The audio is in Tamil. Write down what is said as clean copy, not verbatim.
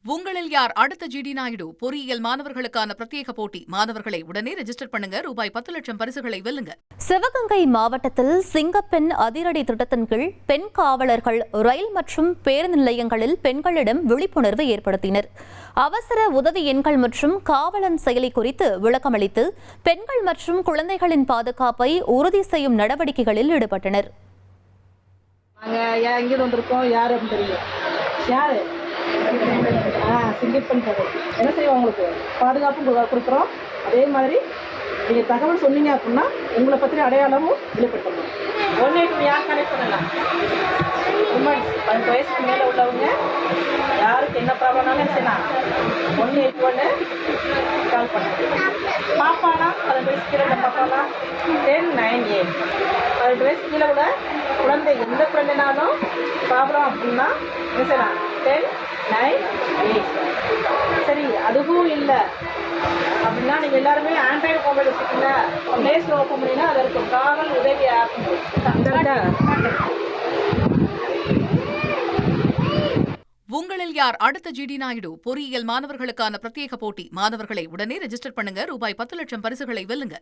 உங்களில் யார் அடுத்த ஜிடி நாயுடு பொறியியல் மாணவர்களுக்கான பிரத்யேக போட்டி. மாணவர்களை உடனே ரெஜிஸ்டர் பண்ணுங்க. ரூபாய் 10 லட்சம் பரிசுகளை வெல்லுங்க. சிவகங்கை மாவட்டத்தில் சிங்கப்பெண் அதிரடி திட்டத்தின் கீழ் பெண் காவலர்கள் ரயில் மற்றும் பேருந்து நிலையங்களில் பெண்களிடம் விழிப்புணர்வு ஏற்படுத்தினர். அவசர உதவி எண்கள் மற்றும் காவலன் செயலி குறித்து விளக்கமளித்து பெண்கள் மற்றும் குழந்தைகளின் பாதுகாப்பை உறுதி செய்யும் நடவடிக்கைகளில் ஈடுபட்டனர். சிங்கப்பெண் கதை என்ன செய்வோம், உங்களுக்கு பாதுகாப்பும் கொடுக்குறோம். அதே மாதிரி நீங்கள் தகவல் சொன்னீங்க அப்படின்னா உங்களை பற்றின அடையாளமும் வெளிப்படுத்தணும். 182 யார் கனெக்ட் பண்ணலாம்? 18 வயசுக்கு மேலே உள்ளவங்க யாருக்கு என்ன ப்ராப்ளம்னாலும் என்ன செய்யலாம், 181 கால் பண்ணுங்க. பாப்பானா 18 வயசு கீழே உள்ள பாப்பானா 1098. 18 வயசு கீழே உள்ள குழந்தை எந்த குழந்தைனாலும் ப்ராப்ளம் அப்படின்னா என்ன செய்யலாம், 1098. சரி, அதுவும் இல்லை அப்படின்னா நீங்கள் எல்லாருமே ஆண்ட்ராய்டு மொபைல் வச்சுக்கோங்க. ப்ளே ஸ்டோர் ஓப்பன் பண்ணிங்கன்னா அது இருக்கும் காவல் உதவி ஆப். உங்களில் யார் அடுத்த ஜிடி நாயுடு பொறியியல் மாணவர்களுக்கான பிரத்யேக போட்டி. மாணவர்களை உடனே ரெஜிஸ்டர் பண்ணுங்க. ரூபாய் 10 லட்சம் பரிசுகளை வெல்லுங்க.